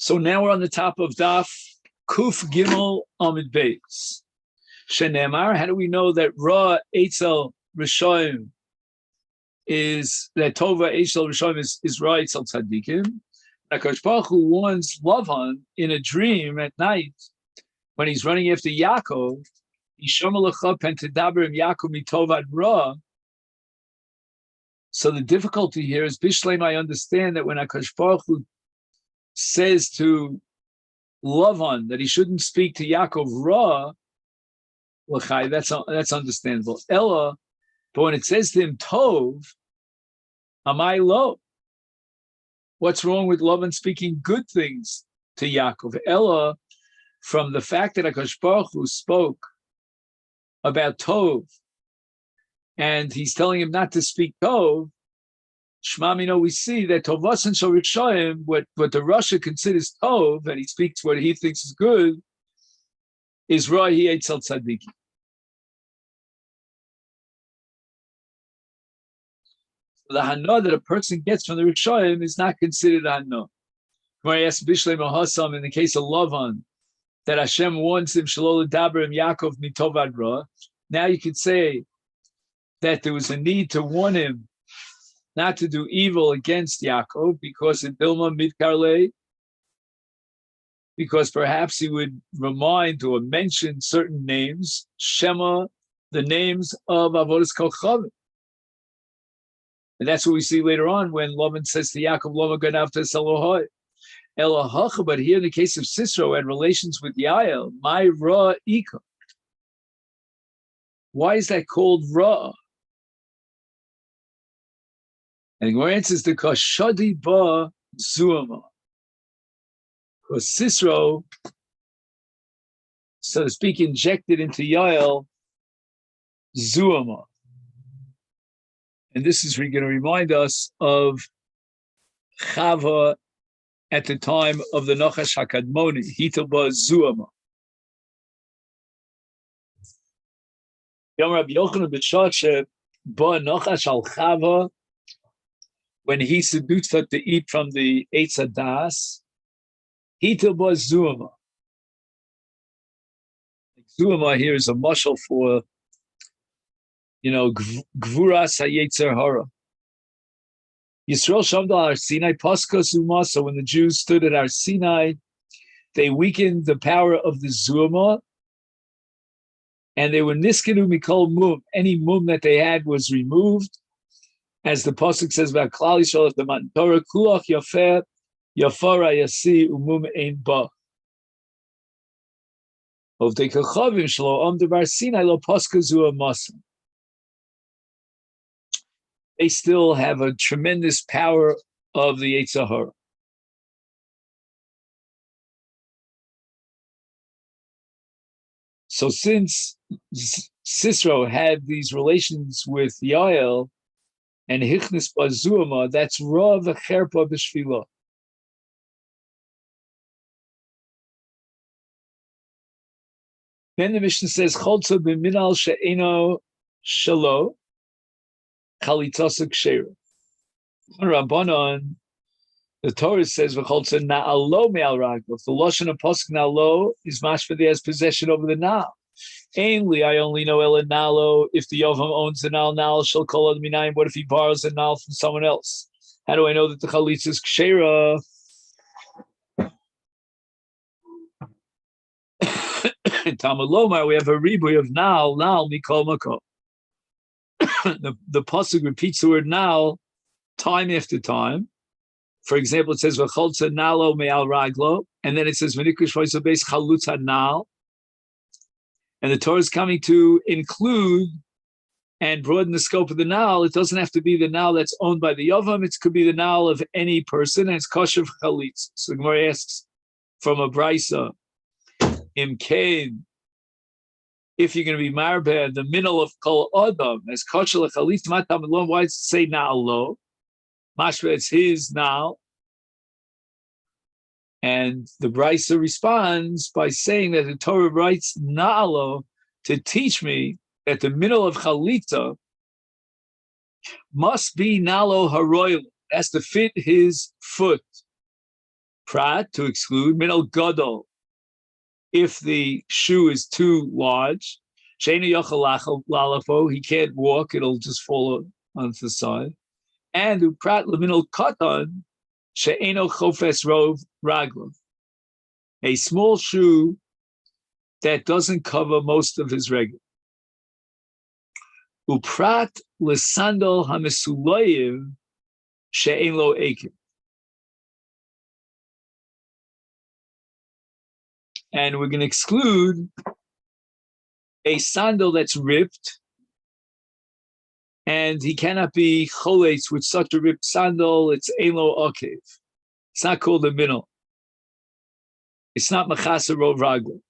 So now we're on the top of Daf Kuf Gimel Amid Beis. Shenemar, how do we know that Ra Eitzel Rishoim is, that Tova Eitzel Rishoim is Ra Eitzel Tzadikim? HaKadosh Baruch Hu warns Lavan in a dream at night when he's running after Yaakov, Yishoma Lecha Pentedaber Im Yaakov Mitovad Ra. So the difficulty here is, Bishleim, I understand that when HaKadosh Baruch Hu says to Lavan that he shouldn't speak to Yaakov Ra, that's understandable. Ella, but when it says to him Tov, Amai Lo, what's wrong with Lavan speaking good things to Yaakov? Ella, from the fact that HaKadosh Baruch Hu spoke about Tov, and he's telling him not to speak Tov, Shmamino, we see that Tovas and Shorikshayim, what the Rasha considers Tov, and he speaks what he thinks is good, is Rahi Eitzel Tzadiki. The Hana that a person gets from the Rikshayim is not considered a Hana. When I asked Bishlei Mahasam in the case of Lavan, that Hashem warns him, Shalol Dabrim Yaakov Mitovad Ra, now you could say that there was a need to warn him not to do evil against Yaakov, because in Dilma Midkarle, because perhaps he would remind or mention certain names, Shema, the names of Avodas Kochavim. And that's what we see later on when Lavan says to Yaakov, Loma Ganavta Salohoi. Elohacha, but here in the case of Sisro and relations with Yael, my Ra Ika. Why is that called Ra? And the Gemara answers because Shadi Ba Zuama. Because Sisro, so to speak, injected into Yael Zuama. And this is going to remind us of Chava at the time of the Nachash HaKadmoni, Hita Ba Zuama. Yom Rabbi Yochanan b'Shashe Ba Nachash al Chava, when he seduced her to eat from the Eitz Hadas, Hita Ba Zuama. Zuama here is a mashal for, Gvuras HaYetzer Hara. Yisrael Shamdal Har Sinai Paska Zuma. So when the Jews stood at Har Sinai, they weakened the power of the Zuma, and they were Niskenu Mikol Mum. Any mum that they had was removed. As the pasuk says about Klal Yisrael of the Matan Torah, Kulach Yafer Yafara Yasi Umum Ein Ba. Of the Kachavim Shlo Am Devar Sinai Lo Paska Zua Masa. They still have a tremendous power of the Yetzer Hara. So since Sisro had these relations with Yael and Hichnis Bazuama, that's Ra v'Cherpa b'Shvila. Then the Mishnah says, Cholza b'minal she'eno shalo, Chalitasa Ksheira. Rabbanon, the Torah says, V'cholza na'alo me'al raglo. The Lashon of Pasuk na'alo is mashma as possession over the na'al. Ainly, I only know ela na'alo. If the Yovam owns the na'al shall call it minayim. What if he borrows the na'al from someone else? How do I know that the Chalitza is Ksheira? In Talmud Lomar, we have a ribuy of na'al mikol makom. The pasuk repeats the word now time after time. For example, it says v'cholza nalo me'al raglo, and then it says v'nikush v'yso beis chalutza nal. And the Torah is coming to include and broaden the scope of the nal. It doesn't have to be the nal that's owned by the Yavam. It could be the nal of any person, and it's kosher for chalitz. So the Gemara asks from a brisa, imkain, if you're going to be marbeh in the middle of kol adam as kosher chalitz matam alone, why does it say na'alo? Mashma, it's his now. And the Brisa responds by saying that the Torah writes na'alo to teach me that the middle of chalitza must be na'alo haroil. It has to fit his foot. Prat, to exclude. Minal Gadol, if the shoe is too large. Sheinu Yochel Lalafo, he can't walk, it'll just fall onto the side. And Prat Leminal Katan, She'eno Chofes Rov Raglav, a small shoe that doesn't cover most of his regular. Uprat Lesandal Hamisuloyev She'en Lo Ekim. And we're going to exclude a sandal that's ripped, and he cannot be choletz with such a ripped sandal. It's ein lo okev. It's not called a minol. It's not machasa rov raglo.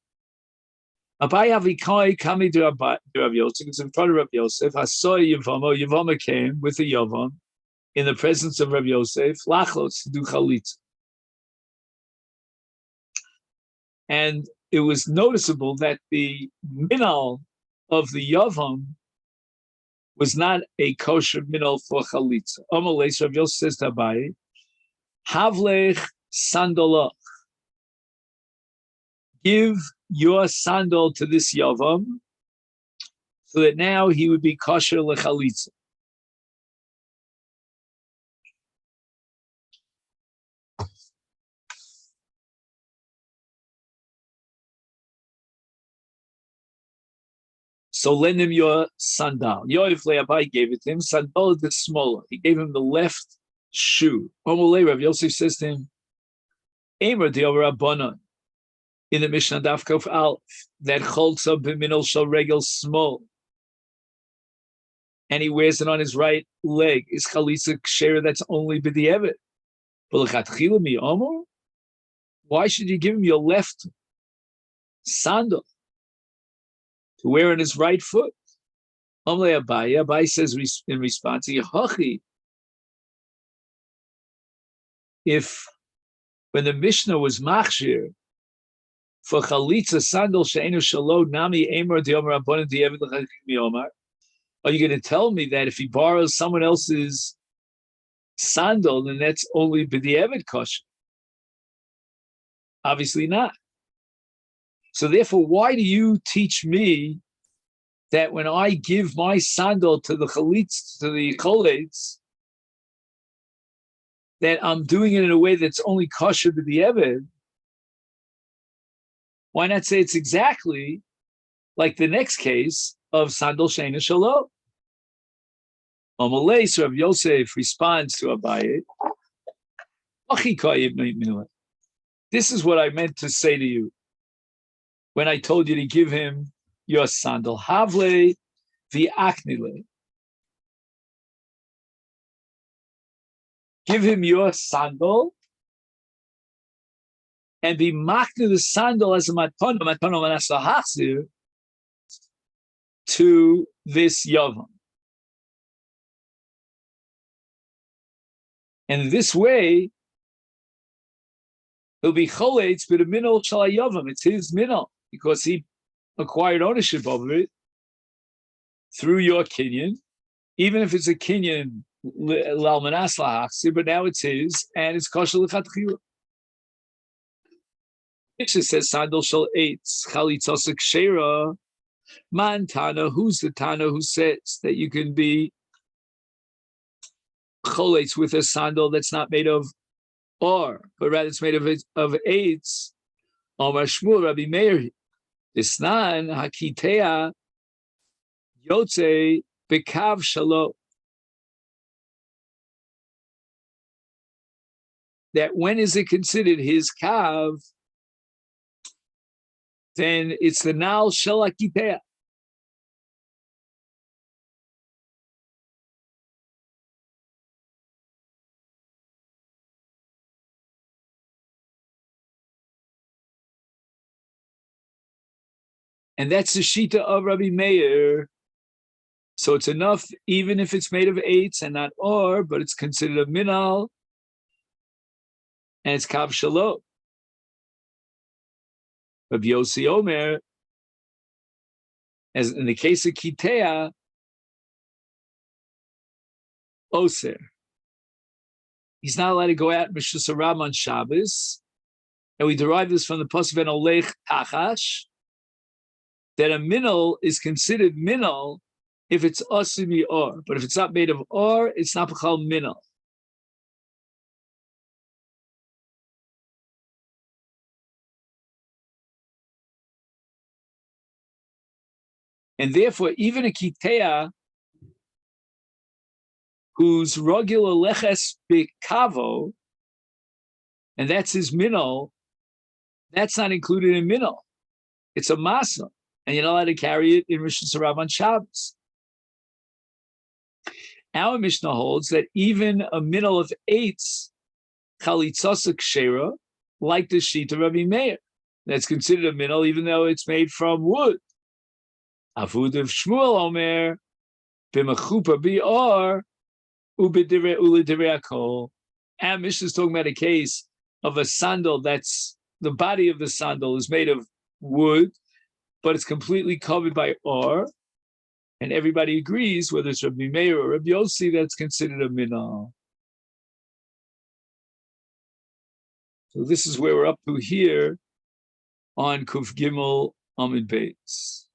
Abai avikai kami de Rav Yosef. It's in front of Rav Yosef. Hasoy Yevamot. Yevamot came with the Yavam in the presence of Rav Yosef. Lachlos to do chalitza. And it was noticeable that the minal of the Yavam was not a kosher minal for chalitza. Amalei, Rav Yosef says to Abai, Havlech sandalach. Give your sandal to this Yavam so that now he would be kosher lechalitza. So lend him your sandal. Yoif Abai gave it to him. Sandal the smaller. He gave him the left shoe. Omolei, Rav Yosef says to him, Emer di'or Rabbanan, in the Mishnah Daf Kof Aleph, that cholza b'minol shel regel small, and he wears it on his right leg. Is chalitza ksher that's only b'di'evet? V'lechatchila mi omer? Why should you give him your left sandal to wear on his right foot? Omle Abai. Abai says in response, if when the Mishnah was machshir for chalitza sandal she'enu shalo nami emer di'omer rabbanan di'evet l'chachim mi'omar, are you going to tell me that if he borrows someone else's sandal, then that's only b'di'evet kosher? Obviously not. So therefore, why do you teach me that when I give my sandal to the chalitz, to the choletz, that I'm doing it in a way that's only kosher to the eved? Why not say it's exactly like the next case of sandal sheina shalom? Amalei, so Rav Yosef responds to Abaye, this is what I meant to say to you when I told you to give him your sandal. Havle v'aknile. Give him your sandal and be makne the sandal as a matana manasa hasir to this yavam. And this way, he'll be choletz, but a minol shal yavam. It's his minol because he acquired ownership over it through your kinyan, even if it's a kinyan l'almanas lahachsir, but now it's his and it's kosher l'chatchila. It says sandal shal eitz chalitzosek shera man tana. Who's the tana who says that you can be choletz with a sandal that's not made of or, but rather it's made of eitz? Omar Shmuel Rabbi Meir. Isnan hakitea yotze bekav shalom. That when is it considered his kav? Then it's the nal shel hakitea. And that's the shita of Rabbi Meir. So it's enough, even if it's made of eitz and not or, but it's considered a minal, and it's kav shalom. Rabbi Yossi Omer, as in the case of kitea, oser. He's not allowed to go out Mishus Haram on Shabbos, and we derive this from the pasuk ben olech tachash, that a minol is considered minol if it's asimi or, but if it's not made of or, it's not called minol. And therefore, even a kitea whose regular leches bikavo, and that's his minol, that's not included in minol. It's a masa, and you're not allowed to carry it in Rishon Sarav on Shabbos. Our Mishnah holds that even a minol of eitz, chalitzasa kshera, like the sheet of Rabbi Meir, that's considered a minol even though it's made from wood. Avud of Shmuel Omer, b'mechupa bi'or, u'b'direi u'lidirei akol. Our Mishnah is talking about a case of a sandal that's, the body of the sandal is made of wood, but it's completely covered by or, and everybody agrees, whether it's Rabbi Meir or Rabbi Yossi, that's considered a minol. So this is where we're up to here on Kuf Gimel Amid Beis.